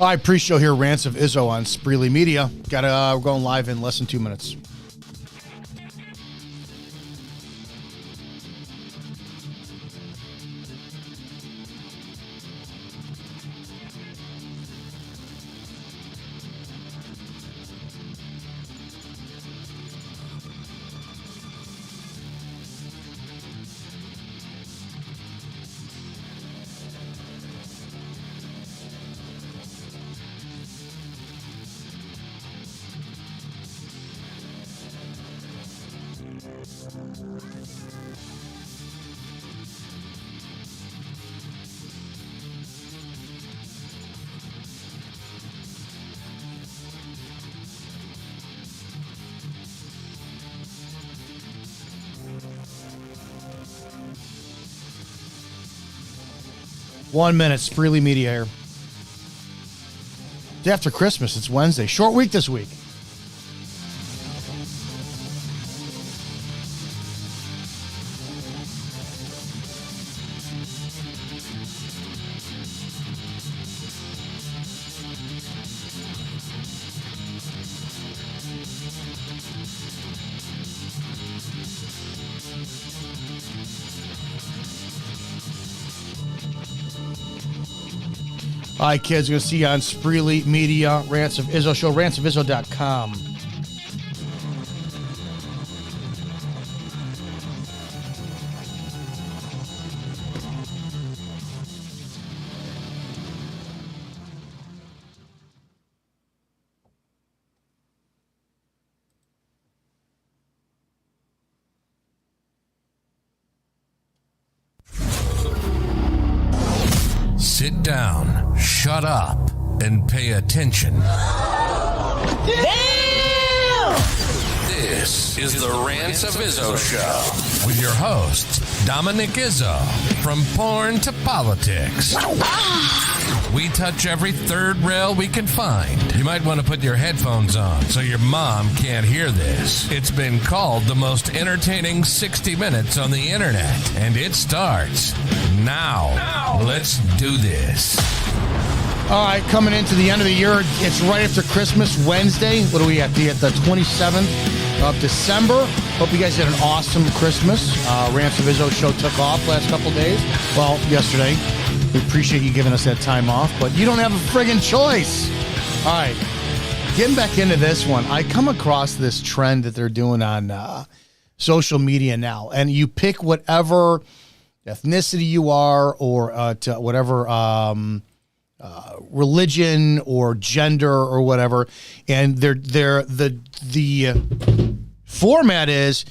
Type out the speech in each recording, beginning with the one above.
All right, pre-show here, Rants of Izzo on Spreely Media. We're going live in less than 2 minutes. One minute, Spreely Media here. It's after Christmas. It's Wednesday. Short week this week. All right, kids, we're going to see you on Spreely Media, Rants of Izzo Show, rantsofizzo.com. Sit down, shut up, and pay attention. Damn! This is the Rants of Izzo Show with your host, Dominick Izzo, from porn to politics. We touch every third rail we can find. You might want to put your headphones on so your mom can't hear this. It's been called the most entertaining 60 minutes on the internet, and it starts now. Let's do this. All right, coming into the end of the year, it's right after Christmas, Wednesday. What are we at? The 27th of December. Hope you guys had an awesome Christmas. Rants of Izzo Show took off last couple days. Well, yesterday. We appreciate you giving us that time off, but you don't have a friggin' choice. All right, getting back into this one, I come across this trend that they're doing on social media now, and you pick whatever ethnicity you are or to whatever religion or gender or whatever, and the format is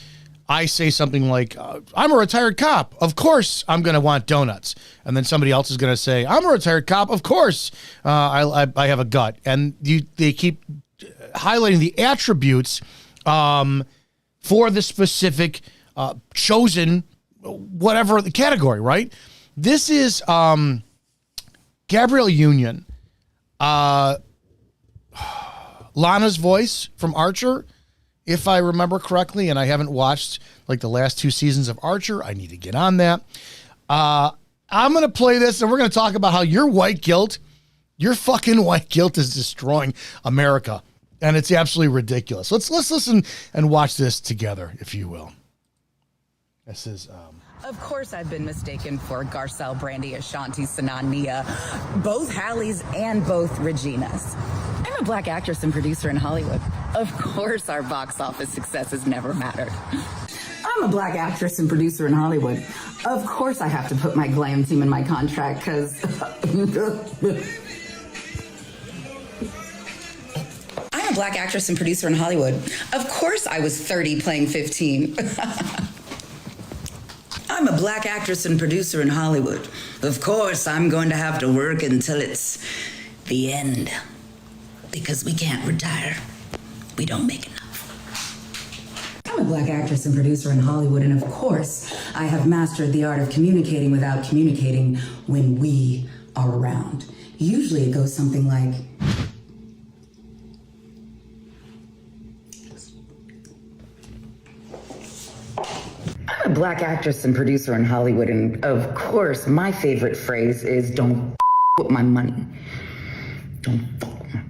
I say something like, I'm a retired cop. Of course I'm going to want donuts. And then somebody else is going to say, I'm a retired cop. Of course I have a gut. And they keep highlighting the attributes for the specific chosen whatever the category, right? This is Gabrielle Union. Lana's voice from Archer, if I remember correctly, and I haven't watched like the last 2 seasons of Archer. I need to get on that. I'm going to play this, and we're going to talk about how your fucking white guilt is destroying America, and it's absolutely ridiculous. Let's listen and watch this together, if you will. This is... Of course I've been mistaken for Garcelle, Brandy, Ashanti, Sanaa, Nia, both Hallies and both Reginas. I'm a black actress and producer in Hollywood. Of course our box office success has never mattered. I'm a black actress and producer in Hollywood. Of course I have to put my glam team in my contract because... I'm a black actress and producer in Hollywood. Of course I was 30 playing 15. I'm a black actress and producer in Hollywood. Of course, I'm going to have to work until it's the end. Because we can't retire. We don't make enough. I'm a black actress and producer in Hollywood, and of course, I have mastered the art of communicating without communicating when we are around. Usually it goes something like... I'm a black actress and producer in Hollywood, and of course, my favorite phrase is don't with my money. Don't fuck with my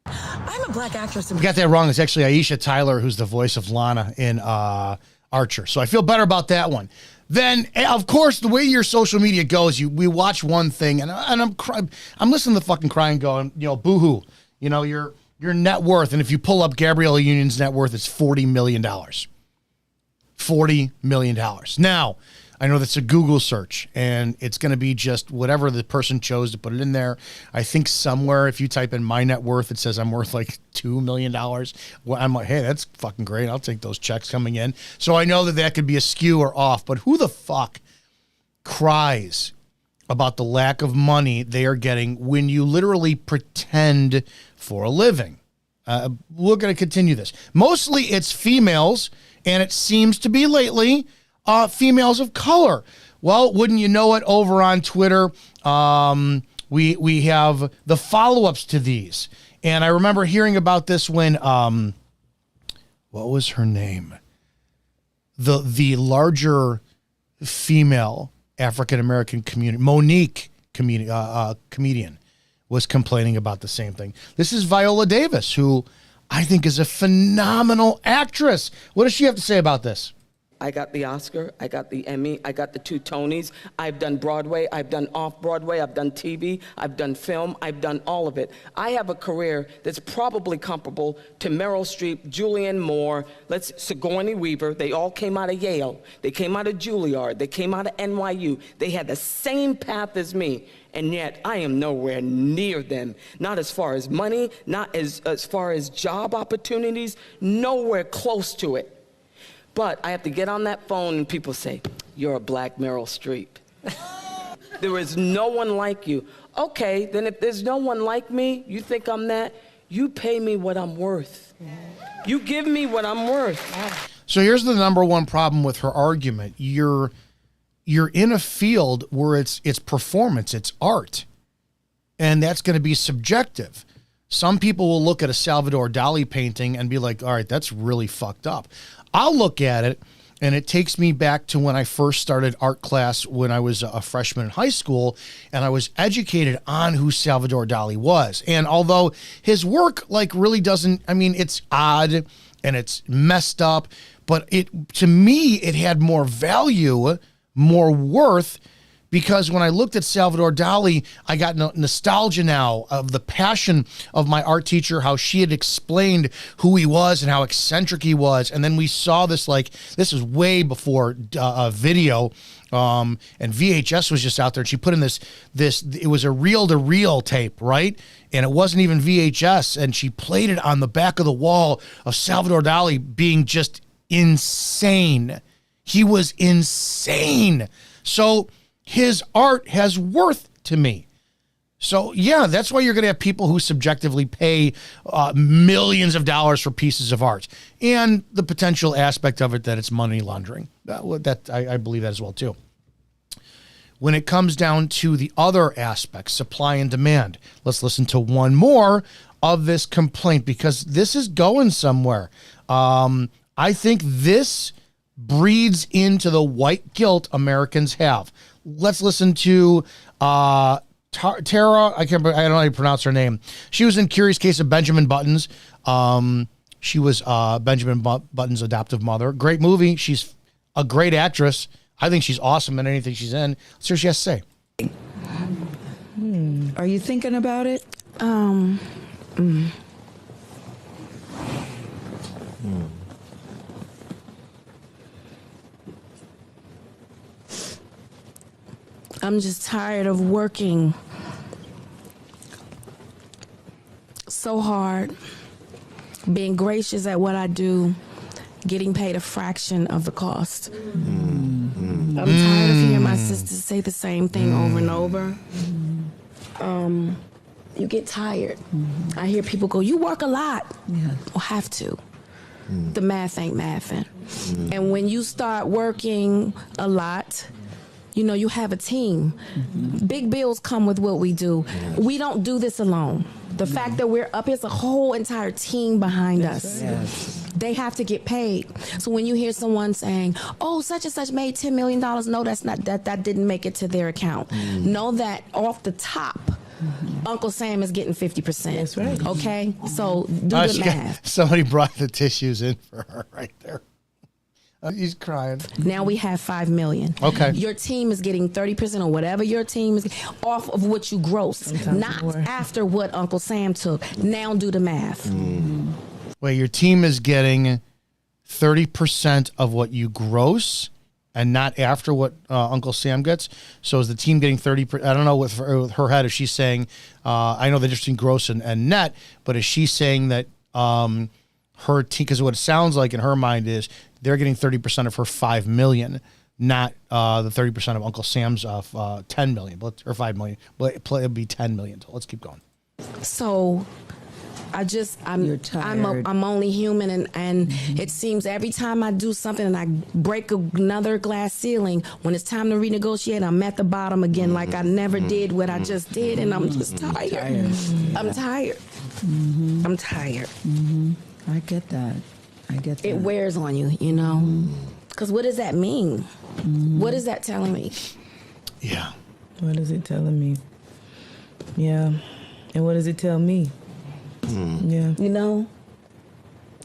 I'm a black actress. We got that wrong. It's actually Aisha Tyler, who's the voice of Lana in Archer. So I feel better about that one. Then, of course, the way your social media goes, we watch one thing, and I'm listening to the fucking crying, going, boo-hoo. Your net worth, and if you pull up Gabrielle Union's net worth, it's $40 million. $40 million. Now, I know that's a Google search, and it's going to be just whatever the person chose to put it in there. I think somewhere, if you type in my net worth, it says I'm worth like $2 million. Well, I'm like, hey, that's fucking great. I'll take those checks coming in. So I know that could be askew or off, but who the fuck cries about the lack of money they are getting when you literally pretend for a living? We're going to continue this. Mostly it's females, and it seems to be lately females of color. Well, wouldn't you know it, over on Twitter, we have the follow-ups to these. And I remember hearing about this when, what was her name? The larger female African-American community, Monique comedian, was complaining about the same thing. This is Viola Davis, who I think is a phenomenal actress. What does she have to say about this? I got the Oscar, I got the Emmy, I got the 2 Tonys. I've done Broadway, I've done off-Broadway, I've done TV, I've done film, I've done all of it. I have a career that's probably comparable to Meryl Streep, Julianne Moore, Sigourney Weaver. They all came out of Yale. They came out of Juilliard. They came out of NYU. They had the same path as me, and yet I am nowhere near them. Not as far as money, not as far as job opportunities, nowhere close to it. But I have to get on that phone and people say, you're a black Meryl Streep. There is no one like you. Okay, then if there's no one like me, you think I'm that, you pay me what I'm worth. You give me what I'm worth. So here's the number one problem with her argument. You're in a field where it's performance, it's art. And that's going to be subjective. Some people will look at a Salvador Dali painting and be like, all right, that's really fucked up. I'll look at it, and it takes me back to when I first started art class when I was a freshman in high school, and I was educated on who Salvador Dali was. And although his work really doesn't, it's odd and it's messed up, but to me, it had more value, more worth, because when I looked at Salvador Dali, I got nostalgia now of the passion of my art teacher, how she had explained who he was and how eccentric he was. And then we saw this, this is way before video, and VHS was just out there. And she put in this, it was a reel-to-reel tape, right? And it wasn't even VHS. And she played it on the back of the wall of Salvador Dali being just insane. He was insane. So his art has worth to me. So, yeah, that's why you're going to have people who subjectively pay millions of dollars for pieces of art. And the potential aspect of it that it's money laundering. I believe that as well, too. When it comes down to the other aspects, supply and demand, let's listen to one more of this complaint, because this is going somewhere. I think this breeds into the white guilt Americans have. Let's listen to Tara. I don't know how you pronounce her name. She was in Curious Case of Benjamin Buttons. She was Benjamin Button's adoptive mother. Great movie. She's a great actress. I think she's awesome in anything she's in. Let's hear what she has to say. Are you thinking about it? I'm just tired of working so hard, being gracious at what I do, getting paid a fraction of the cost. I'm tired of hearing my sisters say the same thing over and over. You get tired. I hear people go, you work a lot. Yeah. Well, have to. The math ain't mathing. And when you start working a lot, you have a team. Big bills come with what we do. We don't do this alone. The fact that we're up, it's a whole entire team behind us. Yes. They have to get paid. So when you hear someone saying, "Oh, such and such made $10 million," no, that's not that didn't make it to their account. Know that off the top, Uncle Sam is getting 50%. That's right. Okay, so do the math. Somebody brought the tissues in for her right there. He's crying. Now we have $5 million. Okay. Your team is getting 30% or whatever your team is off of what you gross, Sometimes not more. after what Uncle Sam took. Now do the math. Wait, your team is getting 30% of what you gross and not after what Uncle Sam gets. So is the team getting 30%? I don't know with her head if she's saying, I know the difference between gross and net, but is she saying that her team, because what it sounds like in her mind is they're getting 30% of her $5 million, not the 30% of Uncle Sam's $10 million or $5 million. But it'll be $10 million. So let's keep going. So You're tired. I'm only human, and it seems every time I do something and I break another glass ceiling, when it's time to renegotiate, I'm at the bottom again, like I never did what I just did, and I'm just tired. I'm tired. I'm tired. I get that. It wears on you, you know? Because what does that mean? What is that telling me? Yeah. What is it telling me? Yeah. And what does it tell me? Yeah. You know?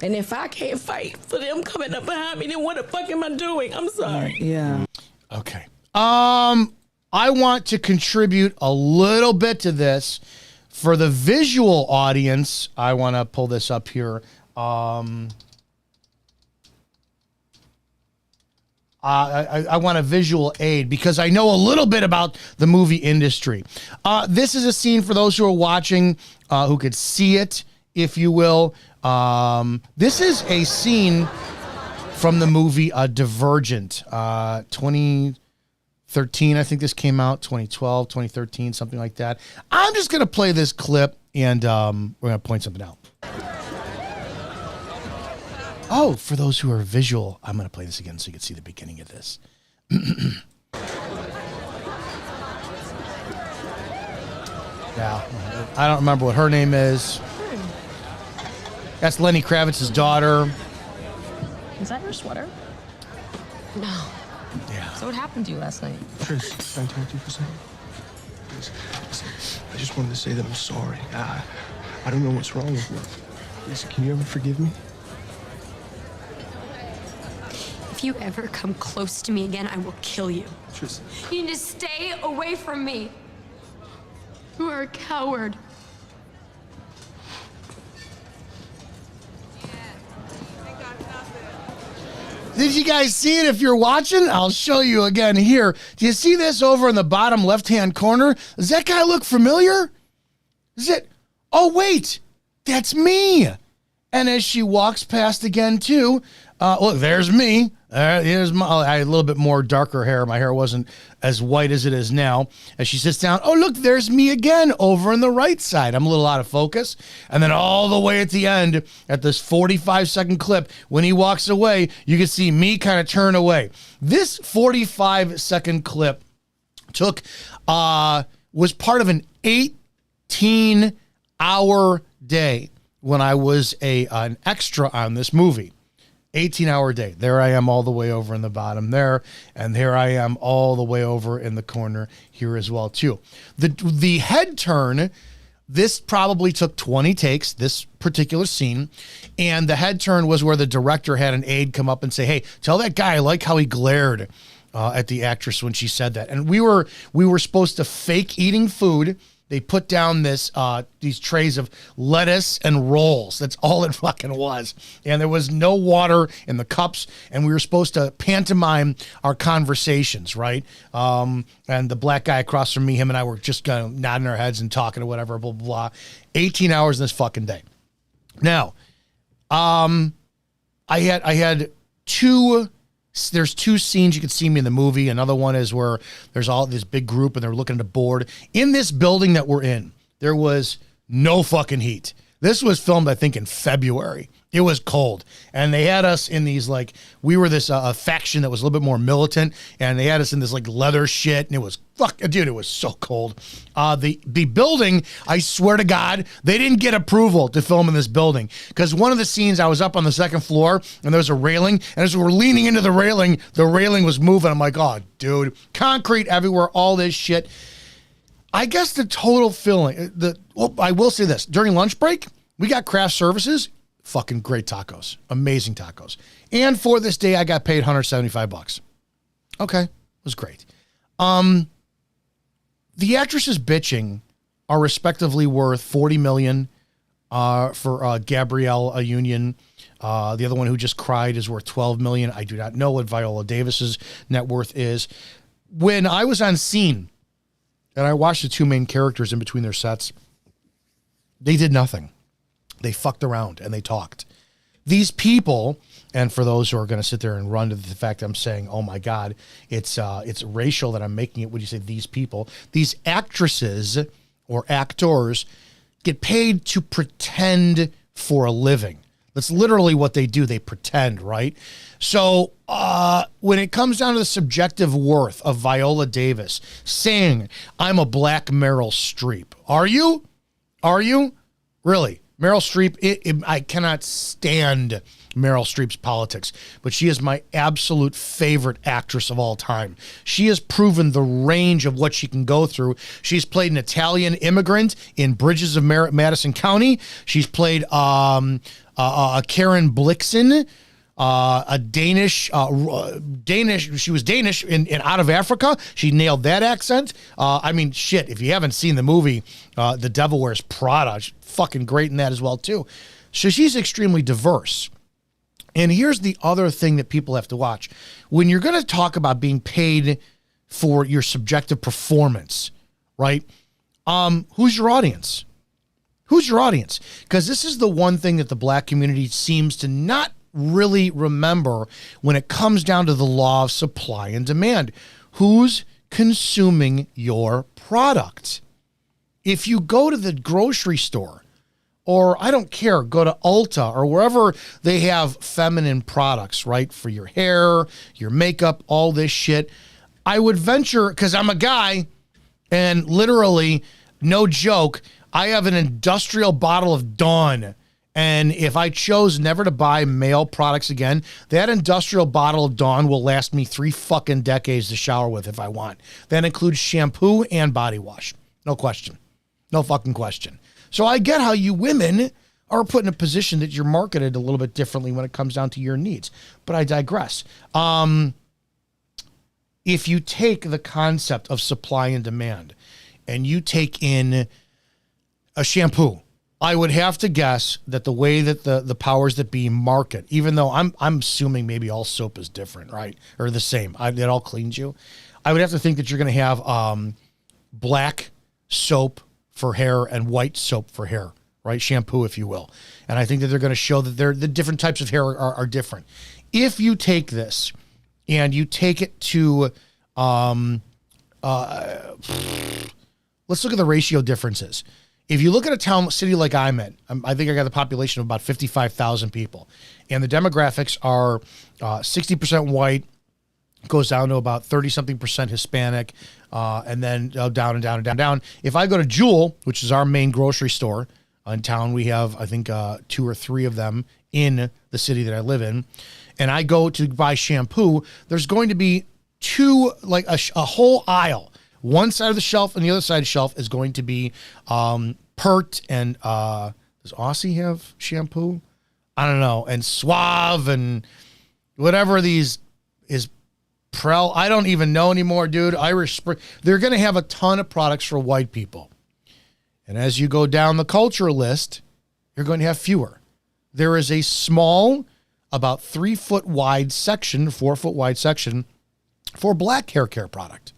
And if I can't fight for them coming up behind me, then what the fuck am I doing? I'm sorry. Yeah. Okay. I want to contribute a little bit to this. For the visual audience, I want to pull this up here. I want a visual aid because I know a little bit about the movie industry. This is a scene for those who are watching who could see it, if you will. This is a scene from the movie Divergent, 2013. I think this came out, 2012, 2013, something like that. I'm just going to play this clip and we're going to point something out. Oh, for those who are visual, I'm going to play this again so you can see the beginning of this. Yeah, I don't remember what her name is. That's Lenny Kravitz's daughter. Is that your sweater? No. Yeah. So what happened to you last night? Tris, can I talk to you for a second? Please, listen, I just wanted to say that I'm sorry. I don't know what's wrong with me. Listen, can you ever forgive me? If you ever come close to me again, I will kill you. Tris, You need to stay away from me. You are a coward. Did you guys see it? If you're watching, I'll show you again here. Do you see this over in the bottom left-hand corner? Does that guy look familiar? Is it? Oh, wait. That's me. And as she walks past again, too, look, there's me. Here's my, I had a little bit more darker hair. My hair wasn't as white as it is now. As she sits down, oh, look, there's me again over on the right side. I'm a little out of focus. And then all the way at the end, at this 45-second clip, when he walks away, you can see me kind of turn away. This 45-second clip was part of an 18-hour day when I was an extra on this movie. 18-hour day. There I am all the way over in the bottom there, and here I am all the way over in the corner here as well too. The head turn, this probably took 20 takes, this particular scene, and the head turn was where the director had an aide come up and say, hey, tell that guy I like how he glared at the actress when she said that. And we were supposed to fake eating food. They put down these trays of lettuce and rolls. That's all it fucking was. And there was no water in the cups, and we were supposed to pantomime our conversations, right? And the black guy across from me, him and I were just kind of nodding our heads and talking or whatever, blah, blah, blah. 18 hours in this fucking day. Now, I had there's two scenes you could see me in the movie. Another one is where there's all this big group and they're looking at a board. In this building that we're in, there was no fucking heat. This was filmed, I think, in February. It was cold. And they had us in these, like, we were this faction that was a little bit more militant, and they had us in this, like, leather shit, and it was, dude, it was so cold. The building, I swear to God, they didn't get approval to film in this building, because one of the scenes, I was up on the second floor, and there was a railing, and as we were leaning into the railing was moving. I'm like, oh, dude, concrete everywhere, all this shit. I guess the total feeling, I will say this, during lunch break, we got craft services, fucking great tacos, amazing tacos. And for this day, I got paid $175. Okay, it was great. The actresses bitching are respectively worth $40 million for Gabrielle Union. The other one who just cried is worth $12 million. I do not know what Viola Davis's net worth is. When I was on scene and I watched the two main characters in between their sets, they did nothing. They fucked around and they talked. These people, and for those who are going to sit there and run to the fact I'm saying, oh my God, it's racial that I'm making it. Would you say these people? These actresses or actors get paid to pretend for a living. That's literally what they do. They pretend, right? So when it comes down to the subjective worth of Viola Davis saying, I'm a black Meryl Streep. Are you? Are you? Really? Meryl Streep, I cannot stand Meryl Streep's politics, but she is my absolute favorite actress of all time. She has proven the range of what she can go through. She's played an Italian immigrant in Bridges of Madison County. She's played Karen Blixen, a Danish, she was Danish in Out of Africa. She nailed that accent. I mean, shit, if you haven't seen the movie, The Devil Wears Prada, she's fucking great in that as well, too. So she's extremely diverse. And here's the other thing that people have to watch. When you're going to talk about being paid for your subjective performance, right? Who's your audience? Who's your audience? Because this is the one thing that the black community seems to not really remember when it comes down to the law of supply and demand. Who's consuming your product? If you go to the grocery store, or I don't care, go to Ulta or wherever they have feminine products, right? For your hair, your makeup, all this shit. I would venture, because I'm a guy, and literally, no joke, I have an industrial bottle of Dawn. And if I chose never to buy male products again, that industrial bottle of Dawn will last me 3 fucking decades to shower with if I want. That includes shampoo and body wash. No question. No fucking question. So I get how you women are put in a position that you're marketed a little bit differently when it comes down to your needs. But I digress. If you take the concept of supply and demand and you take in a shampoo, I would have to guess that the way that the powers that be market, even though I'm assuming maybe all soap is different, right? Or the same. It all cleans you. I would have to think that you're going to have black soap for hair and white soap for hair, right? Shampoo, if you will. And I think that they're going to show that the different types of hair are different. If you take this and you take it to, let's look at the ratio differences. If you look at a city like I'm in, I think I got the population of about 55,000 people. And the demographics are 60% white, goes down to about 30-something% Hispanic, and then down and down and down and down. If I go to Jewel, which is our main grocery store in town, we have, I think, 2 or 3 of them in the city that I live in, and I go to buy shampoo, there's going to be 2, like a whole aisle. One side of the shelf and the other side of the shelf is going to be Pert and does Aussie have shampoo? I don't know. And Suave and whatever these is Prel. I don't even know anymore, dude. Irish Spring. They're going to have a ton of products for white people. And as you go down the culture list, you're going to have fewer. There is a small, about 3-foot wide section, 4-foot wide section for black hair care product.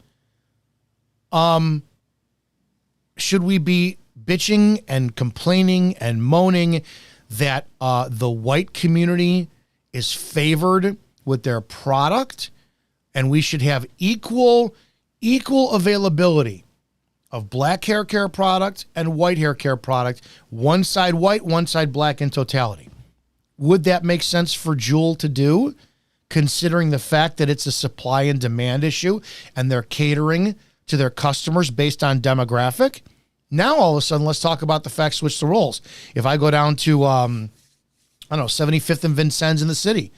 Should we be bitching and complaining and moaning that the white community is favored with their product and we should have equal availability of black hair care product and white hair care product, one side white, one side black in totality. Would that make sense for Jewel to do, considering the fact that it's a supply and demand issue and they're catering to their customers based on demographic? Now, all of a sudden, let's talk about the fact, switch the roles. If I go down to, I don't know, 75th and Vincennes in the city,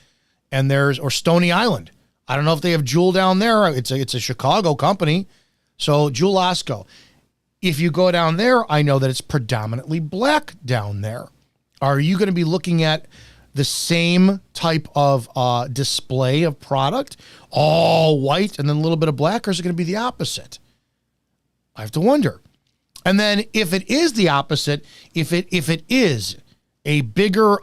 and or Stony Island. I don't know if they have Jewel down there. It's a Chicago company. So Jewel Osco. If you go down there, I know that it's predominantly black down there. Are you going to be looking at the same type of display of product, all white and then a little bit of black, or is it going to be the opposite? I have to wonder. And then if it is the opposite, if it is a bigger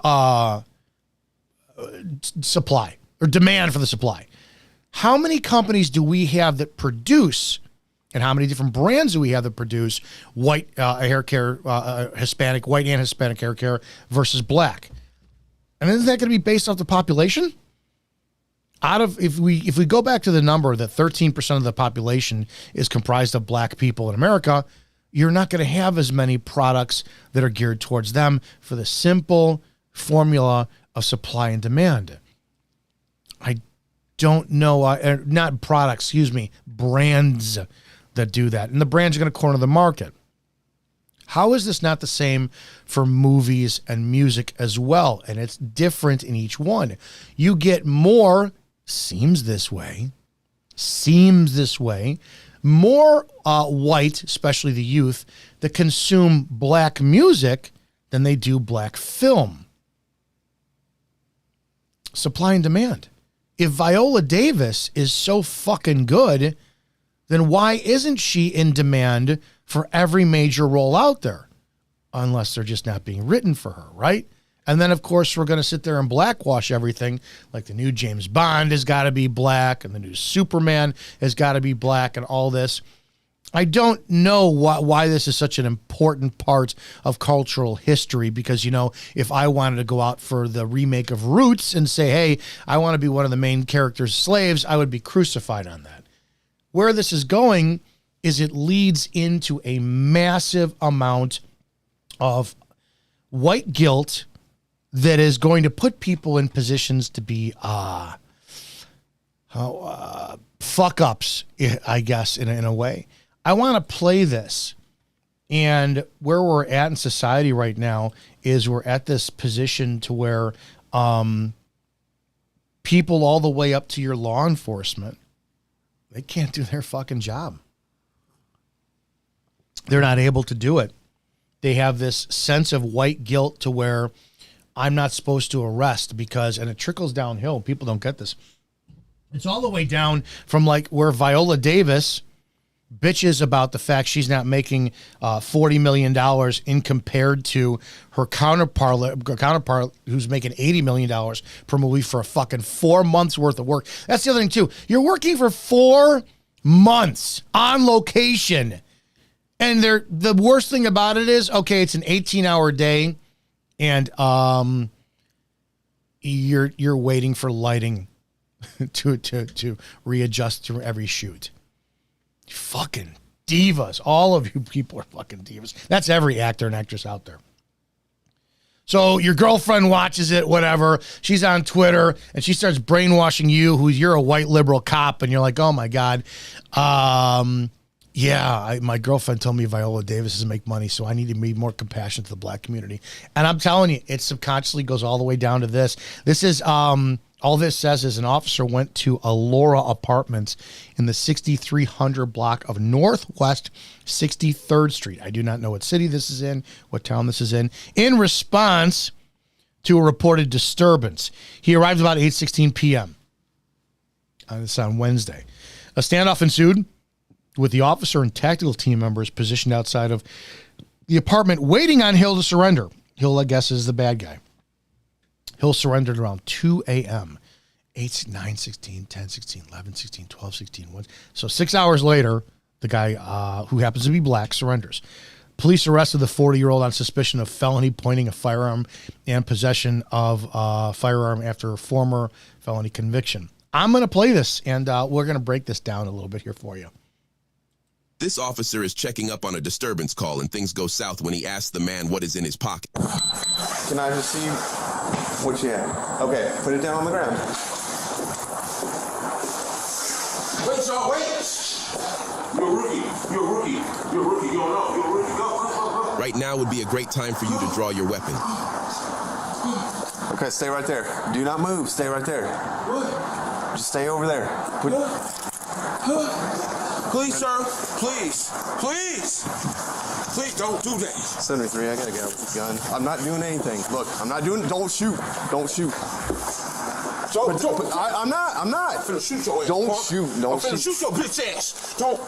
supply or demand for the supply, how many companies do we have that produce, and how many different brands do we have that produce white hair care, Hispanic, white and Hispanic hair care versus black? And isn't that going to be based off the population? If we go back to the number that 13% of the population is comprised of black people in America, you're not going to have as many products that are geared towards them for the simple formula of supply and demand. I don't know, not products, brands that do that. And the brands are going to corner the market. How is this not the same for movies and music as well? And it's different in each one. You get more, seems this way, more white, especially the youth, that consume black music than they do black film. Supply and demand. If Viola Davis is so fucking good, then why isn't she in demand for every major role out there? Unless they're just not being written for her, right? And then, of course, we're going to sit there and blackwash everything. Like the new James Bond has got to be black, and the new Superman has got to be black, and all this. I don't know why this is such an important part of cultural history, because, if I wanted to go out for the remake of Roots and say, hey, I want to be one of the main character's slaves, I would be crucified on that. Where this is going is it leads into a massive amount of white guilt that is going to put people in positions to be fuck ups, I guess, in a way. I want to play this. And where we're at in society right now is we're at this position to where people all the way up to your law enforcement, they can't do their fucking job. They're not able to do it. They have this sense of white guilt to where I'm not supposed to arrest because, and it trickles downhill. People don't get this. It's all the way down from like where Viola Davis bitches about the fact she's not making $40 million in compared to her counterpart who's making $80 million per movie for a fucking 4 months worth of work. That's the other thing too. You're working for 4 months on location. And the worst thing about it is, okay, it's an 18-hour day, and you're waiting for lighting to readjust to every shoot. Fucking divas. All of you people are fucking divas. That's every actor and actress out there. So your girlfriend watches it, whatever. She's on Twitter, and she starts brainwashing you, you're a white liberal cop, and you're like, oh, my God. My girlfriend told me Viola Davis doesn't make money, so I need to be more compassionate to the black community. And I'm telling you, it subconsciously goes all the way down to this. This is, all this says is an officer went to Alora Apartments in the 6300 block of Northwest 63rd Street. I do not know what city this is in, what town this is in response to a reported disturbance. He arrived about 8:16 p.m. This on Wednesday. A standoff ensued, with the officer and tactical team members positioned outside of the apartment waiting on Hill to surrender. Hill, I guess, is the bad guy. Hill surrendered around 2 a.m. 8, 9, 16, 10, 16, 11, 16, 12, 16, 1. So 6 hours later, the guy who happens to be black surrenders. Police arrested the 40-year-old on suspicion of felony pointing a firearm and possession of a firearm after a former felony conviction. I'm going to play this, and we're going to break this down a little bit here for you. This officer is checking up on a disturbance call, and things go south when he asks the man what is in his pocket. Can I just see what you have? Okay, put it down on the ground. Wait, y'all, wait! You're a rookie. You're a rookie. You're a rookie. You don't know. You're a rookie. Go. Right now would be a great time for you to draw your weapon. Okay, stay right there. Do not move. Stay right there. Just stay over there. Please, sir. Please. Please. Please don't do that. 73, I gotta get out with the gun. I'm not doing anything. Look, I'm not doing. Don't shoot. Don't shoot. I'm not. I'm finna shoot your ass. Don't shoot. Don't shoot. I'm finna shoot your bitch ass. Drop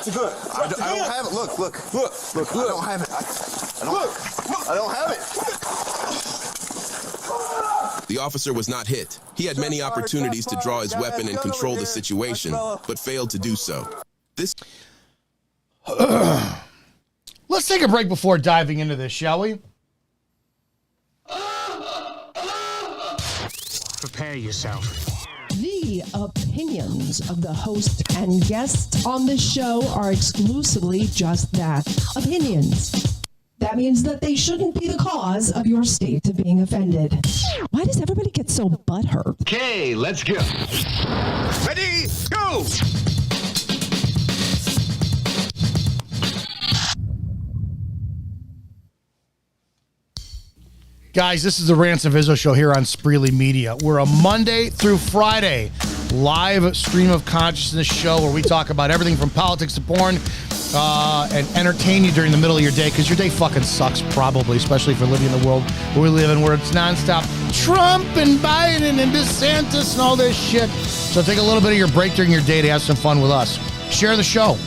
the gun. I don't have it. Look. I don't have it. I don't have it. The officer was not hit. He had many opportunities to draw his weapon and control the situation, but failed to do so. Let's take a break before diving into this, shall we? Prepare yourself. The opinions of the host and guests on this show are exclusively just that, opinions. That means that they shouldn't be the cause of your state of being offended. Why does everybody get so butthurt? Okay, let's go. Ready, go! Guys, this is the Rants of Izzo show here on Spreely Media. We're a Monday through Friday live stream of consciousness show where we talk about everything from politics to porn and entertain you during the middle of your day, because your day fucking sucks probably, especially if you're living in the world where we live in, where it's nonstop Trump and Biden and DeSantis and all this shit. So take a little bit of your break during your day to have some fun with us. Share the show.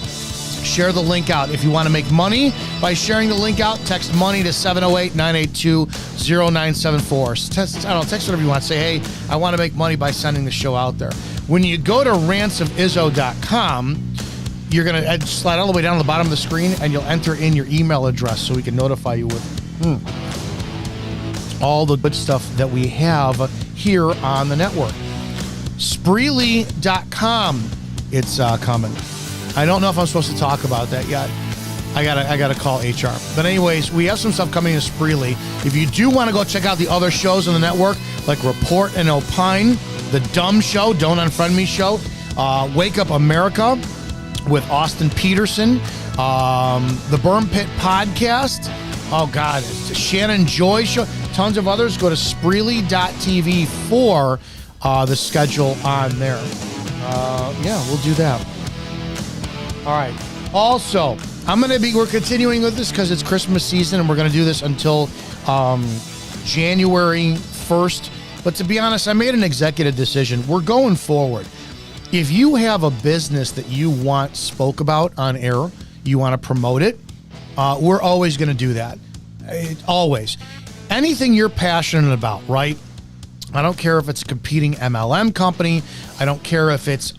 Share the link out. If you want to make money by sharing the link out, text money to 708-982-0974. Text whatever you want. Say, hey, I want to make money by sending the show out there. When you go to rantsofizzo.com, you're going to slide all the way down to the bottom of the screen, and you'll enter in your email address so we can notify you with all the good stuff that we have here on the network. Spreely.com, it's coming. I don't know if I'm supposed to talk about that yet. I gotta call HR. But anyways, we have some stuff coming in Spreely. If you do want to go check out the other shows on the network, like Report and Opine, The Dumb Show, Don't Unfriend Me Show, Wake Up America with Austin Peterson, the Burn Pit Podcast, oh God, it's the Shannon Joy Show, tons of others. Go to Spreely.tv for the schedule on there. Yeah, we'll do that. All right. Also, we're continuing with this because it's Christmas season, and we're going to do this until January 1st. But to be honest, I made an executive decision. We're going forward. If you have a business that you want spoke about on air, you want to promote it, we're always going to do that. Always. Anything you're passionate about, right? I don't care if it's a competing MLM company. I don't care if it's...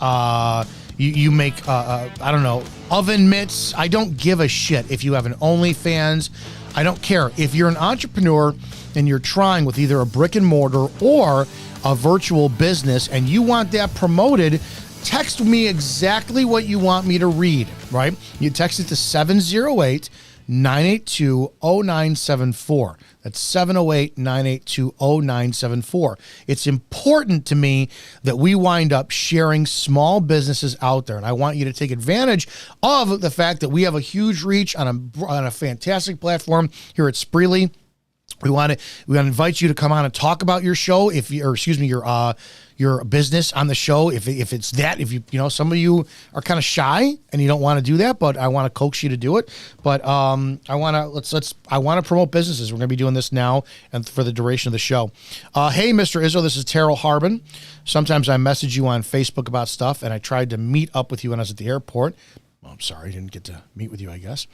You make, I don't know, oven mitts. I don't give a shit if you have an OnlyFans. I don't care. If you're an entrepreneur and you're trying with either a brick and mortar or a virtual business and you want that promoted, text me exactly what you want me to read, right? You text it to 708-982-0974. That's 708-982-0974. It's important to me that we wind up sharing small businesses out there. And I want you to take advantage of the fact that we have a huge reach on a fantastic platform here at Spreely. We want to invite you to come on and talk about your show, your business on the show. If it's that, some of you are kind of shy and you don't want to do that, but I want to coax you to do it. But I want to promote businesses. We're going to be doing this now and for the duration of the show. Hey, Mr. Izzo, this is Terrell Harbin. Sometimes I message you on Facebook about stuff, and I tried to meet up with you when I was at the airport. Well, I'm sorry, I didn't get to meet with you, I guess.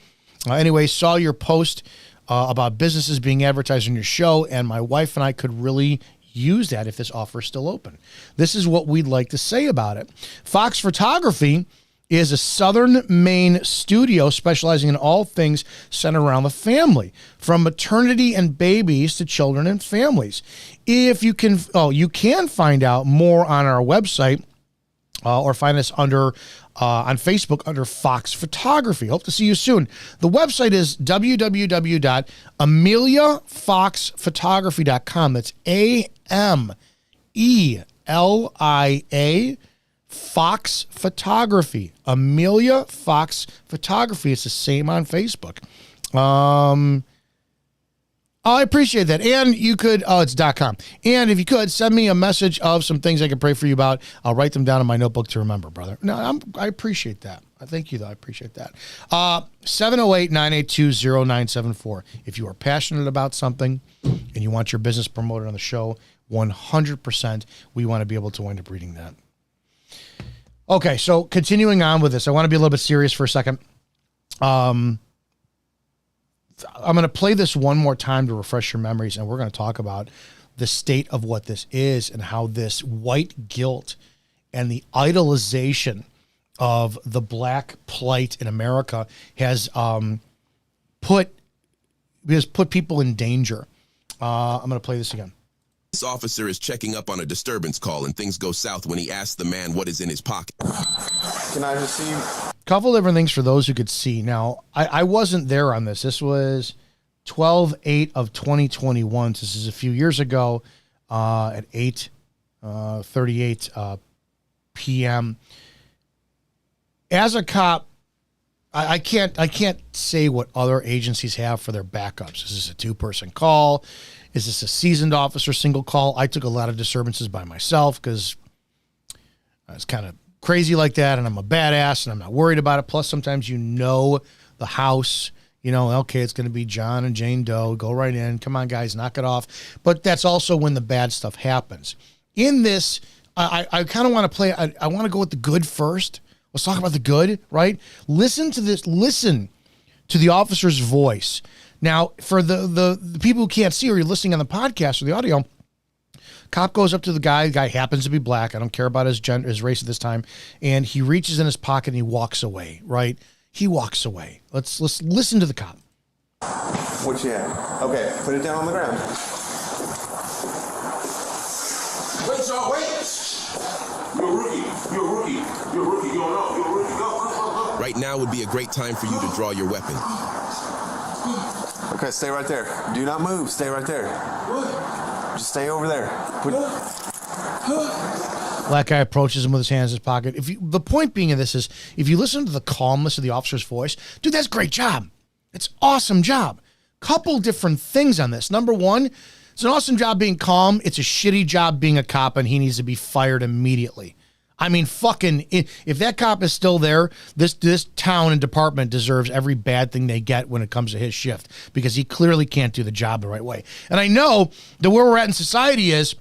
Anyway, saw your post about businesses being advertised on your show, and my wife and I could really use that if this offer is still open. This is what we'd like to say about it. Fox Photography is a Southern Maine studio specializing in all things centered around the family, from maternity and babies to children and families. If you can, you can find out more on our website, or find us under on Facebook under Fox Photography. Hope to see you soon. The website is www.ameliafoxphotography.com. That's AMELIA Fox Photography. Amelia Fox Photography. It's the same on Facebook. I appreciate that. And you could, it's .com. And if you could, send me a message of some things I can pray for you about. I'll write them down in my notebook to remember, brother. No, I appreciate that. Thank you, though. I appreciate that. 708-982-0974. If you are passionate about something and you want your business promoted on the show, 100%, we want to be able to wind up reading that. Okay, so continuing on with this, I want to be a little bit serious for a second. I'm going to play this one more time to refresh your memories, and we're going to talk about the state of what this is and how this white guilt and the idolization of the black plight in America has put people in danger. I'm going to play this again. This officer is checking up on a disturbance call, and things go south when he asks the man what is in his pocket. Can I receive? Couple different things for those who could see. Now, I wasn't there on this. This was 12/8 of 2021. So this is a few years ago at 8:38 p.m. As a cop, I can't say what other agencies have for their backups. Is this a two-person call? Is this a seasoned officer single call? I took a lot of disturbances by myself because I was kind of crazy like that, and I'm a badass, and I'm not worried about it. Plus, sometimes the house, okay, it's going to be John and Jane Doe. Go right in. Come on, guys, knock it off. But that's also when the bad stuff happens. In this, I kind of want to play, I want to go with the good first. Let's talk about the good, right? Listen to this. Listen to the officer's voice. Now, for the people who can't see or you're listening on the podcast or the audio, cop goes up to the guy. The guy happens to be black. I don't care about his gender, his race at this time. And he reaches in his pocket and he walks away, right? He walks away. Let's listen to the cop. What you have? Okay, put it down on the ground. Wait, y'all, wait! You're a rookie. You're a rookie. You're a rookie. Going on. You're a rookie. Go. Right now would be a great time for you to draw your weapon. Okay, stay right there. Do not move. Stay right there. Just stay over there. Black guy approaches him with his hands in his pocket. The point being of this is, if you listen to the calmness of the officer's voice, dude, that's a great job. It's awesome job. Couple different things on this. Number one, it's an awesome job being calm. It's a shitty job being a cop, and he needs to be fired immediately. I mean, if that cop is still there, this town and department deserves every bad thing they get when it comes to his shift, because he clearly can't do the job the right way. And I know that where we're at in society is,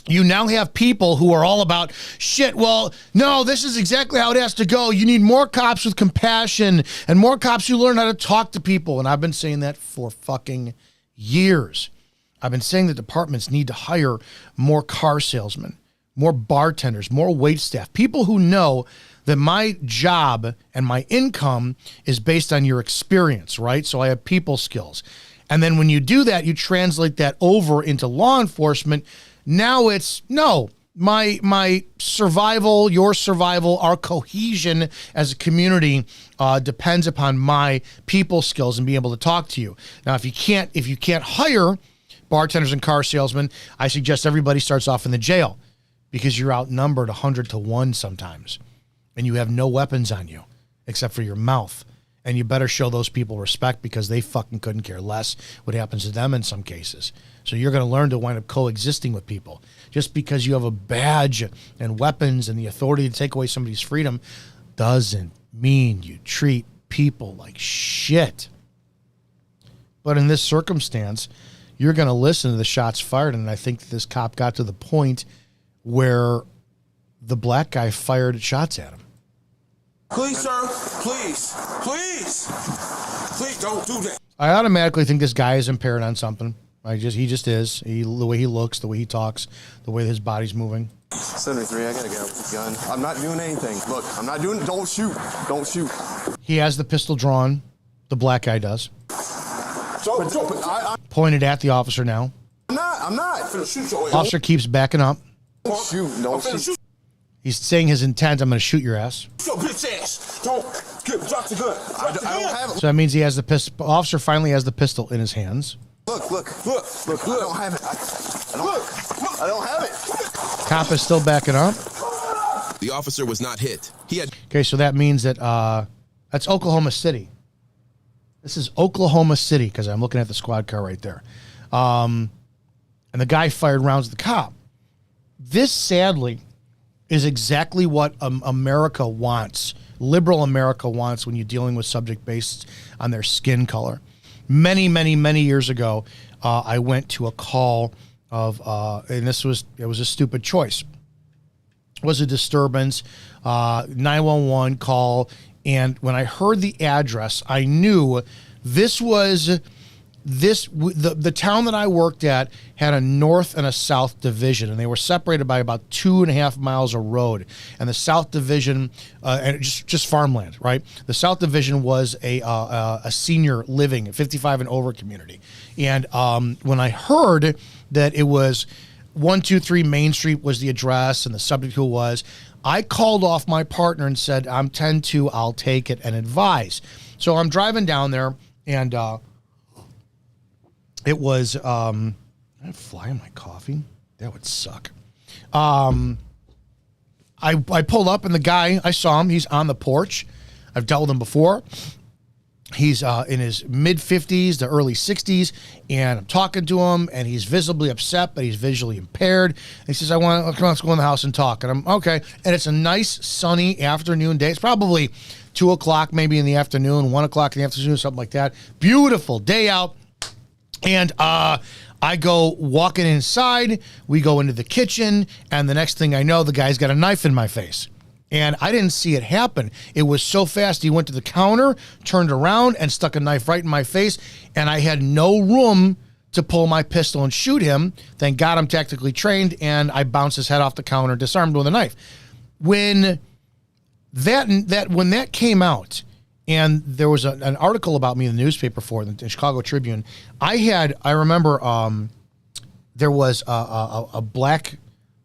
you now have people who are all about, shit, well, no, this is exactly how it has to go. You need more cops with compassion and more cops who learn how to talk to people. And I've been saying that for fucking years. I've been saying that departments need to hire more car salesmen, more bartenders, more wait staff, people who know that my job and my income is based on your experience, right? So I have people skills. And then when you do that, you translate that over into law enforcement. Now it's, no, my survival, your survival, our cohesion as a community depends upon my people skills and being able to talk to you. Now, if you can't hire bartenders and car salesmen, I suggest everybody starts off in the jail, because you're outnumbered 100-1 sometimes, and you have no weapons on you except for your mouth. And you better show those people respect, because they fucking couldn't care less what happens to them in some cases. So you're going to learn to wind up coexisting with people. Just because you have a badge and weapons and the authority to take away somebody's freedom doesn't mean you treat people like shit. But in this circumstance, you're going to listen to the shots fired, and I think this cop got to the point where the black guy fired shots at him. Please, sir. Please. Please. Please don't do that. I automatically think this guy is impaired on something. He just is. The way he looks, the way he talks, the way his body's moving. 73, I gotta go. Gun. I'm not doing anything. Look, I'm not doing. Don't shoot. Don't shoot. He has the pistol drawn. The black guy does. I Pointed at the officer now. I'm not. Officer keeps backing up. Don't shoot. Don't shoot. He's saying his intent, I'm going to shoot your ass. Yo, bitch ass. Don't drop the gun. I don't have it. So that means he has the pistol. Officer finally has the pistol in his hands. Look. I don't have it. I don't have it. Cop is still backing up. The officer was not hit. He had. Okay, so that means that that's Oklahoma City. This is Oklahoma City because I'm looking at the squad car right there. And the guy fired rounds at the cop. This, sadly, is exactly what America wants, liberal America wants when you're dealing with subject based on their skin color. Many, many, many years ago, I went to a call of, and it was a stupid choice. It was a disturbance, 911 call, and when I heard the address, I knew this was the town that I worked at had a north and a south division, and they were separated by about 2.5 miles of road. And the south division, and just farmland, right? The south division was a senior living, 55 and over community. And when I heard that it was 123 Main Street was the address and the subject who was, I called off my partner and said, I'm 10-2, I'll take it and advise. So I'm driving down there, and it was, did I fly in my coffee? That would suck. I pulled up, and the guy, I saw him. He's on the porch. I've dealt with him before. He's in his mid-50s to early 60s, and I'm talking to him, and he's visibly upset, but he's visually impaired. And he says, let's go in the house and talk. And I'm, okay. And it's a nice, sunny afternoon day. It's probably 2 o'clock maybe in the afternoon, 1 o'clock in the afternoon, something like that. Beautiful day out. And I go walking inside. We go into the kitchen, and the next thing I know, the guy's got a knife in my face. And I didn't see it happen. It was so fast. He went to the counter, turned around, and stuck a knife right in my face, and I had no room to pull my pistol and shoot him. Thank God I'm tactically trained, and I bounced his head off the counter, disarmed with a knife. When that came out, and there was an article about me in the newspaper for the Chicago Tribune. I remember there was a black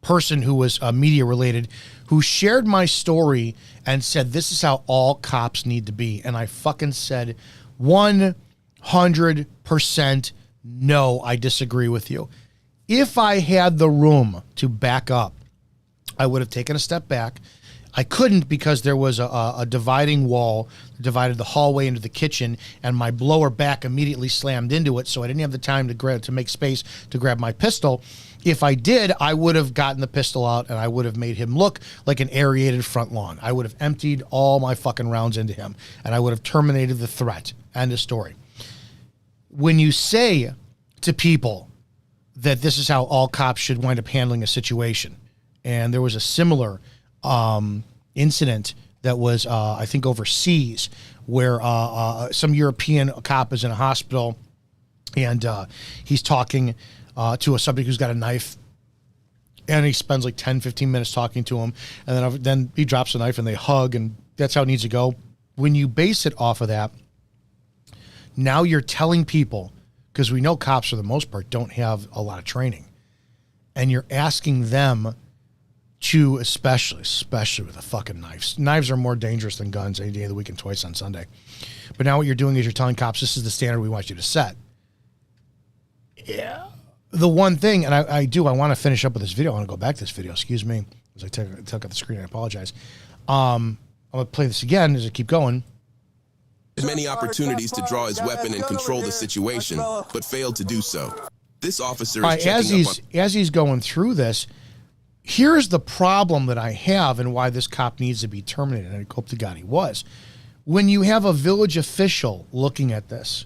person who was media related who shared my story and said, this is how all cops need to be. And I fucking said 100% no, I disagree with you. If I had the room to back up, I would have taken a step back. I couldn't because there was a dividing wall that divided the hallway into the kitchen, and my blower back immediately slammed into it, so I didn't have the time to make space to grab my pistol. If I did, I would have gotten the pistol out, and I would have made him look like an aerated front lawn. I would have emptied all my fucking rounds into him, and I would have terminated the threat. End of story. When you say to people that this is how all cops should wind up handling a situation, and there was a similar incident that was, I think, overseas, where some European cop is in a hospital, and he's talking to a subject who's got a knife, and he spends like 10, 15 minutes talking to him, and then he drops the knife, and they hug, and that's how it needs to go. When you base it off of that, now you're telling people, because we know cops for the most part don't have a lot of training, and you're asking them to, especially with the fucking knives. Knives are more dangerous than guns any day of the week and twice on Sunday. But now what you're doing is you're telling cops this is the standard we want you to set. Yeah. The one thing, and I want to finish up with this video. I want to go back to this video. Excuse me. As I took out the screen, I apologize. I'm going to play this again as I keep going. Many opportunities to draw his weapon and control the situation, but failed to do so. This officer is checking up on... As he's going through this, here's the problem that I have and why this cop needs to be terminated, and I hope to God he was. When you have a village official looking at this,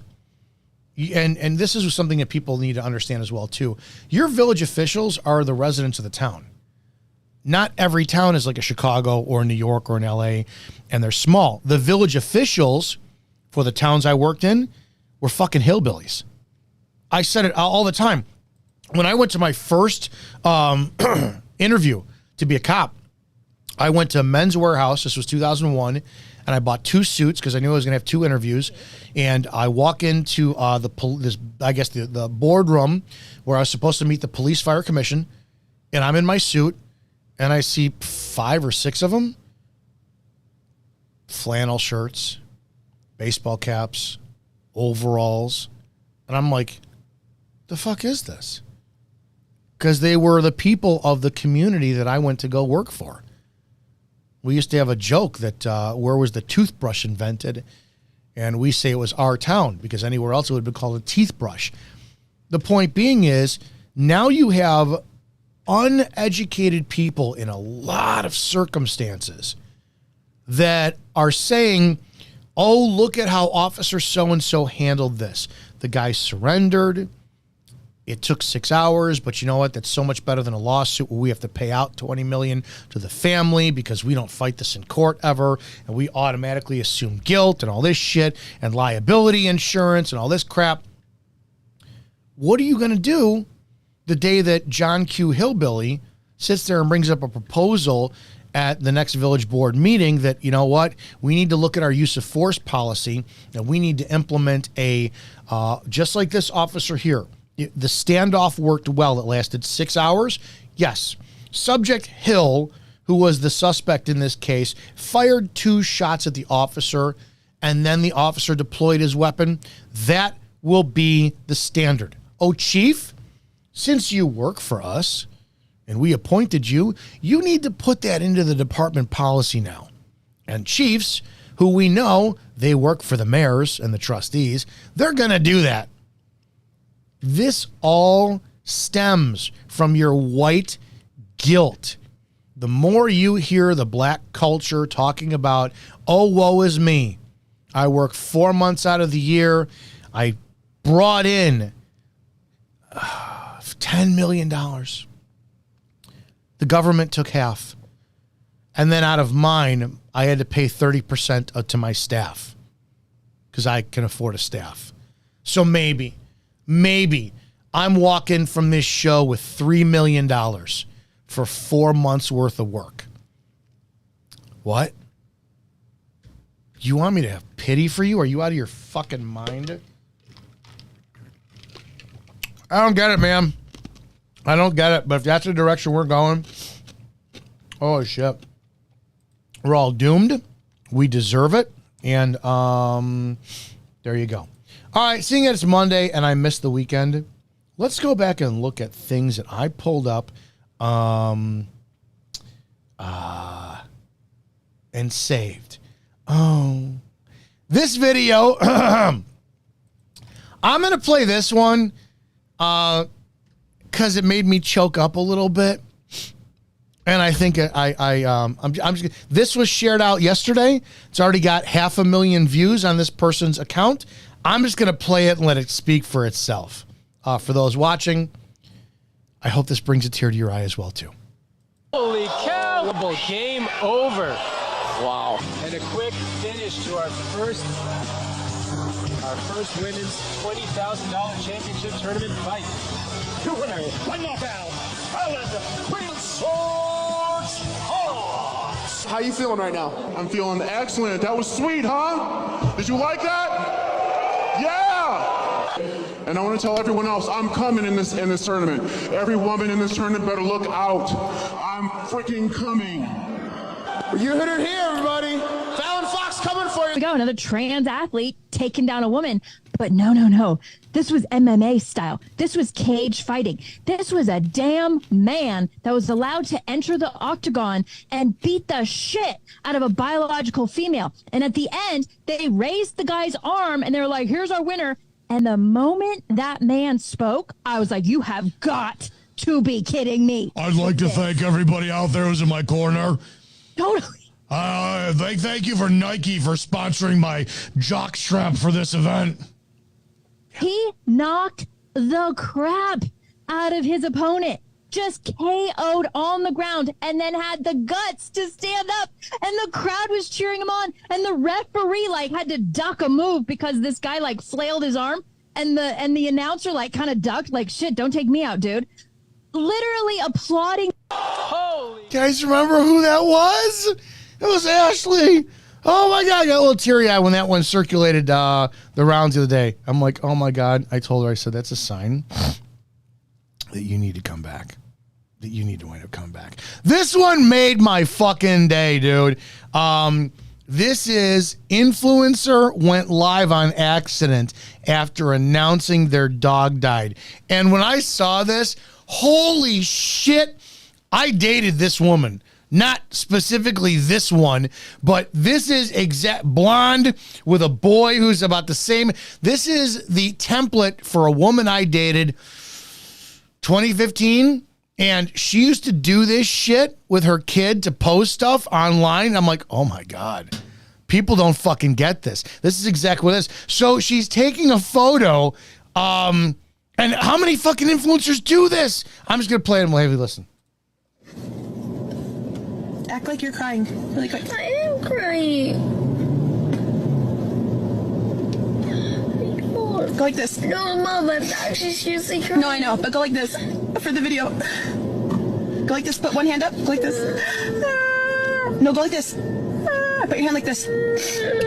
and this is something that people need to understand as well, too. Your village officials are the residents of the town. Not every town is like a Chicago or New York or an LA, and they're small. The village officials for the towns I worked in were fucking hillbillies. I said it all the time. When I went to my first interview to be a cop, I went to Men's Warehouse. This was 2001. And I bought 2 suits because I knew I was going to have 2 interviews. And I walk into the boardroom where I was supposed to meet the police fire commission. And I'm in my suit. and I see 5 or 6 of them, flannel shirts, baseball caps, overalls, and I'm like, the fuck is this? Because they were the people of the community that I went to go work for. We used to have a joke that where was the toothbrush invented? And we say it was our town, because anywhere else it would have been called a teeth brush. The point being is, now you have uneducated people in a lot of circumstances that are saying, oh, look at how Officer so-and-so handled this. The guy surrendered. It took 6 hours, but you know what? That's so much better than a lawsuit where we have to pay out $20 million to the family because we don't fight this in court ever, and we automatically assume guilt and all this shit and liability insurance and all this crap. What are you going to do the day that John Q. Hillbilly sits there and brings up a proposal at the next village board meeting that, you know what, we need to look at our use of force policy, and we need to implement a, just like this officer here, the standoff worked well. It lasted 6 hours. Yes. Subject Hill, who was the suspect in this case, fired 2 shots at the officer, and then the officer deployed his weapon. That will be the standard. Oh, Chief, since you work for us and we appointed you, you need to put that into the department policy now. And chiefs, who we know, they work for the mayors and the trustees, they're going to do that. This all stems from your white guilt. The more you hear the black culture talking about, oh, woe is me. I work 4 months out of the year. I brought in $10 million. The government took half. And then out of mine, I had to pay 30% to my staff because I can afford a staff. So maybe I'm walking from this show with $3 million for 4 months worth of work. What? You want me to have pity for you? Are you out of your fucking mind? I don't get it, man. I don't get it. But if that's the direction we're going, oh shit, we're all doomed. We deserve it. And there you go. All right, seeing as it's Monday and I missed the weekend, let's go back and look at things that I pulled up and saved. Oh, this video, I'm going to play this one because it made me choke up a little bit. And I think I'm just, this was shared out yesterday. It's already got 500,000 views on this person's account. I'm just going to play it and let it speak for itself. For those watching, I hope this brings a tear to your eye as well, too. Holy cow! Game over. Wow. And a quick finish to our first women's $20,000 championship tournament fight. Two winners, one knockout. How you feeling right now? I'm feeling excellent. That was sweet, huh? Did you like that? Yeah! And I want to tell everyone else, I'm coming in this tournament. Every woman in this tournament better look out. I'm freaking coming. You heard it here, everybody. Fallon Fox coming for you. We go, another trans athlete taking down a woman. But no. This was MMA style. This was cage fighting. This was a damn man that was allowed to enter the octagon and beat the shit out of a biological female. And at the end, they raised the guy's arm and they're like, here's our winner. And the moment that man spoke, I was like, you have got to be kidding me. I'd like to thank everybody out there who's in my corner. Totally. Thank you for Nike for sponsoring my jock strap for this event. He knocked the crap out of his opponent, just KO'd on the ground, and then had the guts to stand up, and the crowd was cheering him on, and the referee had to duck a move because this guy flailed his arm, and the announcer kind of ducked, shit, don't take me out, dude. Literally applauding. Holy. Guys, remember who that was? It was Ashley. Oh my God, I got a little teary-eyed when that one circulated the rounds the other day. I'm like, oh my God. I told her, I said, that's a sign that you need to come back. that you need to wind up coming back. This one made my fucking day, dude. This is influencer went live on accident after announcing their dog died. And when I saw this, holy shit, I dated this woman. Not specifically this one, but this is exact blonde with a boy who's about the same. This is the template for a woman I dated 2015. And she used to do this shit with her kid to post stuff online. I'm like, oh my God, people don't fucking get this. This is exactly what it is. So she's taking a photo. And how many fucking influencers do this? I'm just going to play it and we'll have you listen. Act like you're crying really quick. I am crying. Go like this. No, Mom, I'm actually seriously crying. No, I know, but go like this for the video. Go like this. Put one hand up. Go like this. No, go like this. Put your hand like this.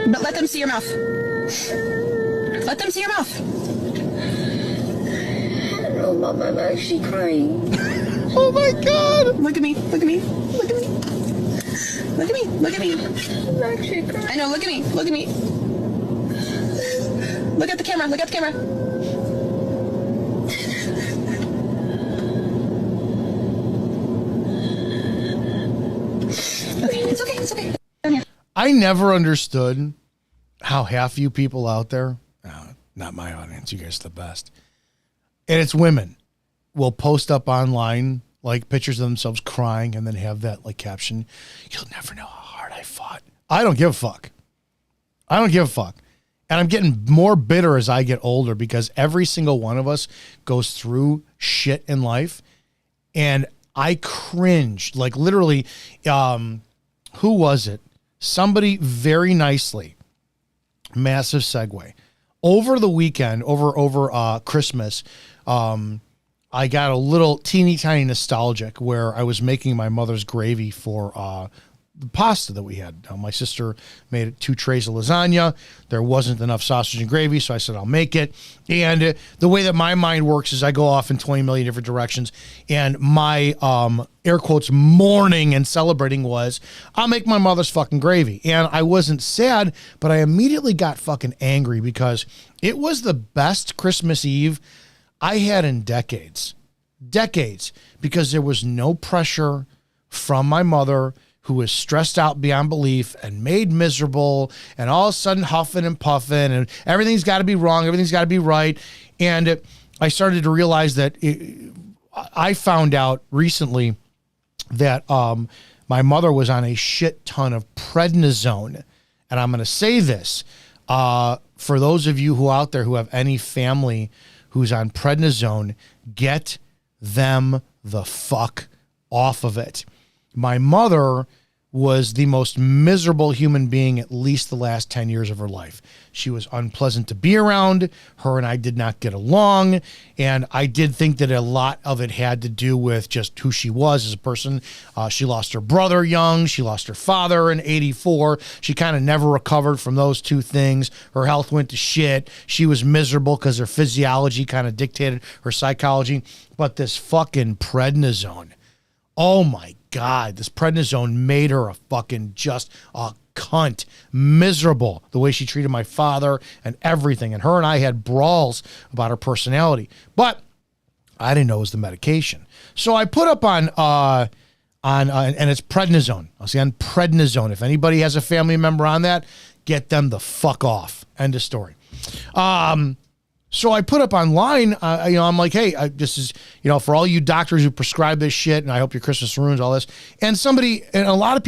But let them see your mouth. Let them see your mouth. No, Mom, I'm actually crying. Oh my God! Look at me. Look at me. Look at me. Look at me. Look at me. I'm actually crying. I know. Look at me. Look at me. Look at the camera. Look at the camera. Okay, it's okay. It's okay. Down here. I never understood how half you people out there, not my audience, you guys are the best, and it's women, will post up online like pictures of themselves crying and then have that like caption, "You'll never know how hard I fought." I don't give a fuck. I don't give a fuck. And I'm getting more bitter as I get older because every single one of us goes through shit in life. And I cringed, like literally, who was it? Somebody very nicely, massive segue. Over the weekend, over Christmas, I got a little teeny tiny nostalgic where I was making my mother's gravy for the pasta that we had. My sister made 2 trays of lasagna. There wasn't enough sausage and gravy, so I said, I'll make it. And the way that my mind works is I go off in 20 million different directions. And my, air quotes, mourning and celebrating was, I'll make my mother's fucking gravy. And I wasn't sad, but I immediately got fucking angry because it was the best Christmas Eve I had in decades. Decades. Because there was no pressure from my mother, who was stressed out beyond belief and made miserable and all of a sudden huffing and puffing and everything's got to be wrong. Everything's got to be right. And I started to realize that I found out recently that my mother was on a shit ton of prednisone. And I'm going to say this for those of you who out there who have any family who's on prednisone, get them the fuck off of it. My mother was the most miserable human being at least the last 10 years of her life. She was unpleasant to be around. Her and I did not get along. And I did think that a lot of it had to do with just who she was as a person. She lost her brother young. She lost her father in 84. She kind of never recovered from those two things. Her health went to shit. She was miserable because her physiology kind of dictated her psychology. But this fucking prednisone, oh my God, this prednisone made her a fucking just a cunt. Miserable the way she treated my father and everything. And her and I had brawls about her personality. But I didn't know it was the medication. So I put up on and it's prednisone. I'll say on prednisone. If anybody has a family member on that, get them the fuck off. End of story. So I put up online, I'm like, hey, this is, for all you doctors who prescribe this shit, and I hope your Christmas ruins all this. And a lot of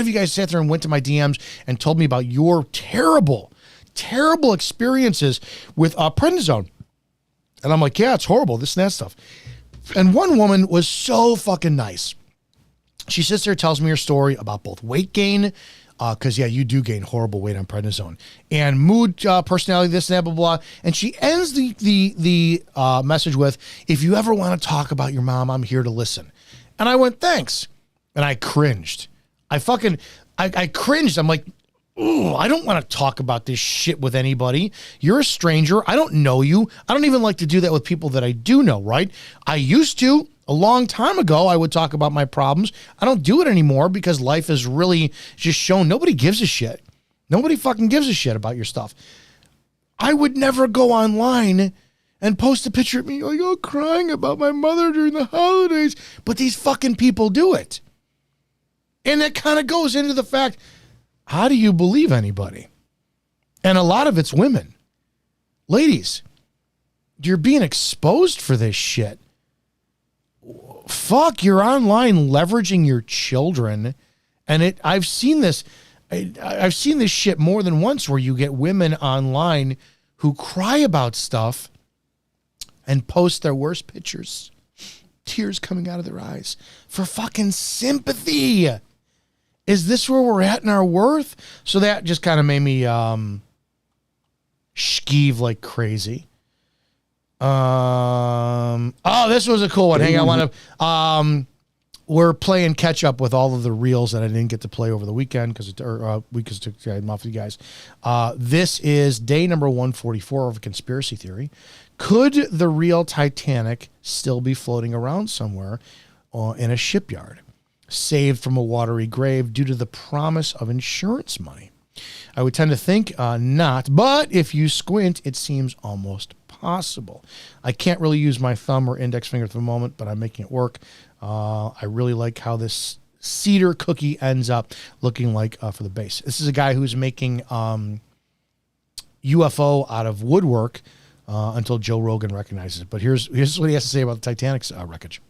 you guys sat there and went to my DMs and told me about your terrible, terrible experiences with prednisone. And I'm like, yeah, it's horrible, this and that stuff. And one woman was so fucking nice. She sits there, tells me her story about both weight gain, because, you do gain horrible weight on prednisone, and mood, personality, this and that, blah, blah. And she ends the message with, if you ever want to talk about your mom, I'm here to listen. And I went, thanks. And I cringed. I cringed. I'm like, ooh, I don't want to talk about this shit with anybody. You're a stranger. I don't know you. I don't even like to do that with people that I do know, right? I used to. A long time ago, I would talk about my problems. I don't do it anymore because life is really just shown nobody gives a shit. Nobody fucking gives a shit about your stuff. I would never go online and post a picture of me crying about my mother during the holidays. But these fucking people do it. And that kind of goes into the fact, how do you believe anybody? And a lot of it's women. Ladies, you're being exposed for this shit. Fuck, you're online leveraging your children. And I've seen this. I've seen this shit more than once where you get women online who cry about stuff and post their worst pictures. Tears coming out of their eyes for fucking sympathy. Is this where we're at in our worth? So that just kind of made me skeeve like crazy. Oh, this was a cool one. Hang on, we're playing catch up with all of the reels that I didn't get to play over the weekend because it took time off you guys. This is day number 144 of a conspiracy theory. Could the real Titanic still be floating around somewhere in a shipyard, saved from a watery grave due to the promise of insurance money? I would tend to think not, but if you squint, it seems almost possible. I can't really use my thumb or index finger at the moment, but I'm making it work. I really like how this cedar cookie ends up looking like for the base. This is a guy who's making UFO out of woodwork until Joe Rogan recognizes it. But here's what he has to say about the Titanic's wreckage.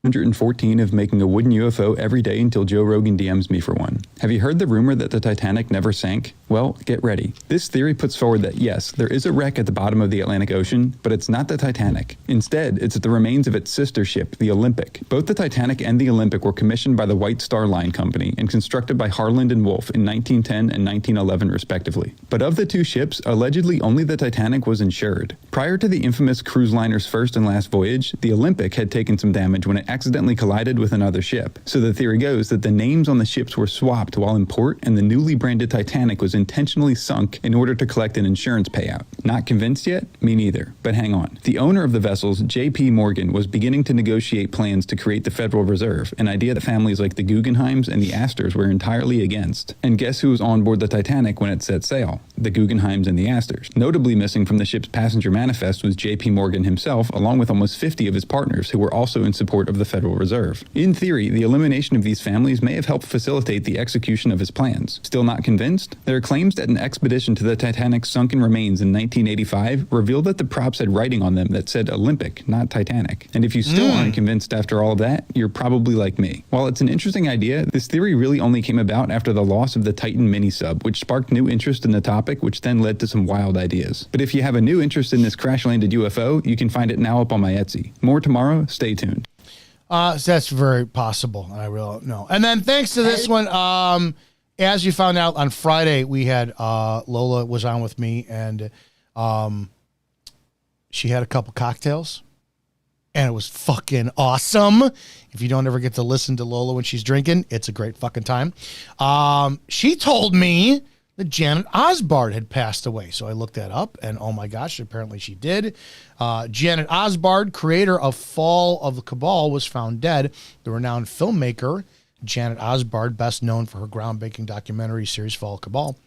114 of making a wooden UFO every day until Joe Rogan DMs me for one. Have you heard the rumor that the Titanic never sank? Well, get ready. This theory puts forward that yes, there is a wreck at the bottom of the Atlantic Ocean, but it's not the Titanic. Instead, it's the remains of its sister ship, the Olympic. Both the Titanic and the Olympic were commissioned by the White Star Line Company and constructed by Harland and Wolff in 1910 and 1911 respectively. But of the two ships, allegedly only the Titanic was insured. Prior to the infamous cruise liner's first and last voyage, the Olympic had taken some damage when it accidentally collided with another ship. So the theory goes that the names on the ships were swapped while in port, and the newly branded Titanic was intentionally sunk in order to collect an insurance payout. Not convinced yet? Me neither. But hang on. The owner of the vessels, J.P. Morgan, was beginning to negotiate plans to create the Federal Reserve, an idea that families like the Guggenheims and the Astors were entirely against. And guess who was on board the Titanic when it set sail? The Guggenheims and the Astors. Notably missing from the ship's passenger manifest was J.P. Morgan himself, along with almost 50 of his partners who were also in support of the Federal Reserve. In theory, the elimination of these families may have helped facilitate the execution of his plans. Still not convinced? There are claims that an expedition to the Titanic's sunken remains in 1985 revealed that the props had writing on them that said Olympic, not Titanic. And if you still aren't convinced after all of that, you're probably like me. While it's an interesting idea, this theory really only came about after the loss of the Titan mini-sub, which sparked new interest in the topic, which then led to some wild ideas. But if you have a new interest in this crash-landed UFO, you can find it now up on my Etsy. More tomorrow, stay tuned. That's very possible. I really don't know. And then thanks to this one, as you found out on Friday, we had Lola was on with me, and she had a couple cocktails, and it was fucking awesome. If you don't ever get to listen to Lola when she's drinking, it's a great fucking time. She told me that Janet Osbard had passed away. So I looked that up, and oh my gosh, apparently she did. Janet Osbard, creator of Fall of the Cabal, was found dead. The renowned filmmaker, Janet Osbard, best known for her groundbreaking documentary series Fall of the Cabal,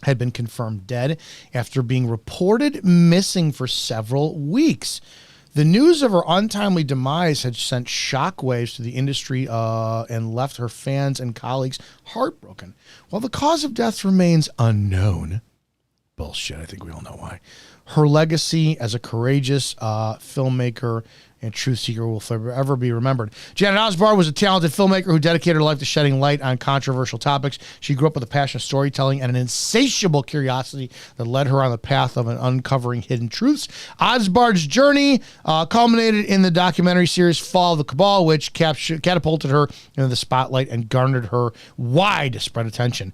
had been confirmed dead after being reported missing for several weeks. The news of her untimely demise had sent shockwaves to the industry and left her fans and colleagues heartbroken. While the cause of death remains unknown, bullshit, I think we all know why, her legacy as a courageous filmmaker and truth seeker will forever be remembered. Janet Osbard was a talented filmmaker who dedicated her life to shedding light on controversial topics. She grew up with a passion of storytelling and an insatiable curiosity that led her on the path of uncovering hidden truths. Osbard's journey culminated in the documentary series Fall of the Cabal, which catapulted her into the spotlight and garnered her widespread attention.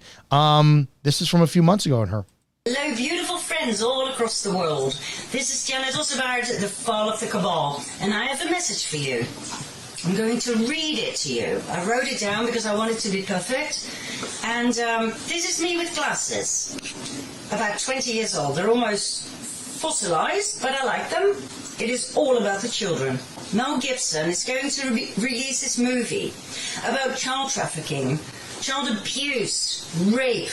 This is from a few months ago in her. Hello, beautiful friends all across the world. This is Janet Osbard, the Fall of the Cabal, and I have a message for you. I'm going to read it to you. I wrote it down because I want it to be perfect. And this is me with glasses. About 20 years old. They're almost fossilized, but I like them. It is all about the children. Mel Gibson is going to release this movie about child trafficking, child abuse, rape,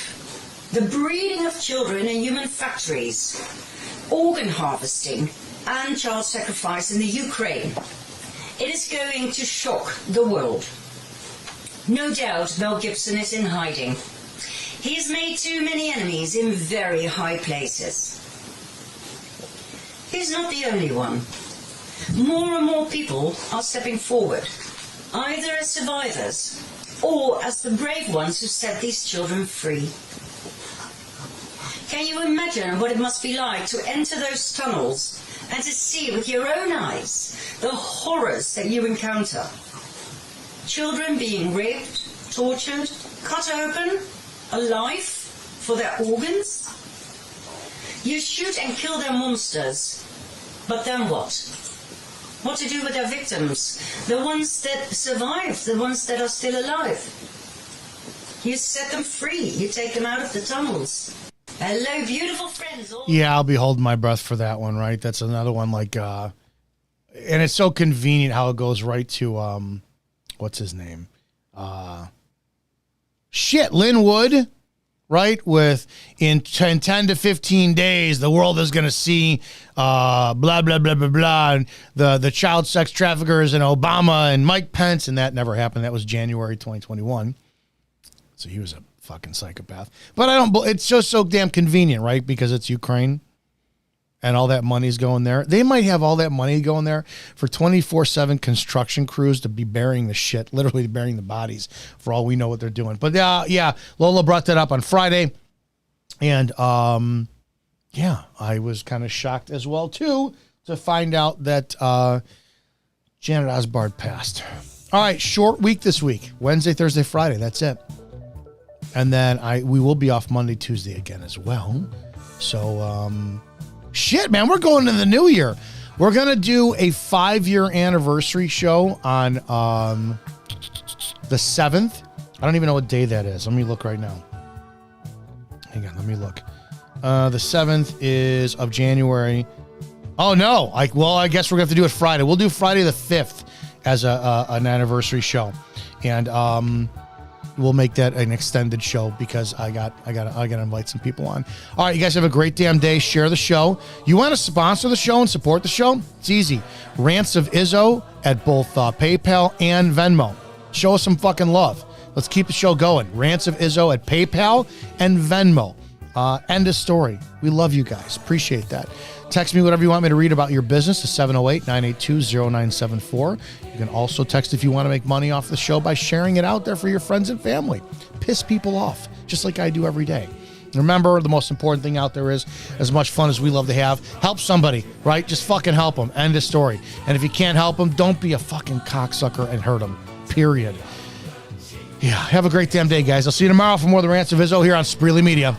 the breeding of children in human factories, organ harvesting, and child sacrifice in the Ukraine. It is going to shock the world. No doubt Mel Gibson is in hiding. He has made too many enemies in very high places. He's not the only one. More and more people are stepping forward, either as survivors or as the brave ones who set these children free. Can you imagine what it must be like to enter those tunnels and to see with your own eyes the horrors that you encounter? Children being raped, tortured, cut open, alive for their organs? You shoot and kill their monsters, but then what? What to do with their victims? The ones that survive, the ones that are still alive. You set them free, you take them out of the tunnels. Hello, beautiful friends. Yeah, I'll be holding my breath for that one, right? That's another one like, and it's so convenient how it goes right to, what's his name? Lynn Wood, right? With in 10 to 15 days, the world is going to see blah, blah, blah, blah, blah, and the child sex traffickers and Obama and Mike Pence, and that never happened. That was January 2021. So he was a fucking psychopath. But it's just so damn convenient, right? Because it's Ukraine and all that money's going there. They might have all that money going there for 24/7 construction crews to be burying the shit, literally burying the bodies, for all we know what they're doing. But yeah, Lola brought that up on Friday. And yeah, I was kind of shocked as well, too, to find out that Janet Osbard passed. All right, short week this week. Wednesday, Thursday, Friday. That's it. And then we will be off Monday, Tuesday again as well. So, shit, man, we're going to the new year. We're going to do a 5-year anniversary show on the 7th. I don't even know what day that is. Let me look right now. Hang on, let me look. The 7th is of January. Oh, no. I guess we're going to have to do it Friday. We'll do Friday the 5th as an anniversary show. And we'll make that an extended show because I got to invite some people on. All right, you guys have a great damn day. Share the show. You want to sponsor the show and support the show? It's easy. Rants of Izzo at both PayPal and Venmo. Show us some fucking love. Let's keep the show going. Rants of Izzo at PayPal and Venmo. End of story. We love you guys. Appreciate that. Text me whatever you want me to read about your business to 708-982-0974. You can also text if you want to make money off the show by sharing it out there for your friends and family. Piss people off, just like I do every day. Remember, the most important thing out there is, as much fun as we love to have, help somebody, right? Just fucking help them. End of story. And if you can't help them, don't be a fucking cocksucker and hurt them. Period. Yeah, have a great damn day, guys. I'll see you tomorrow for more of the Rants of Izzo here on Spreely Media.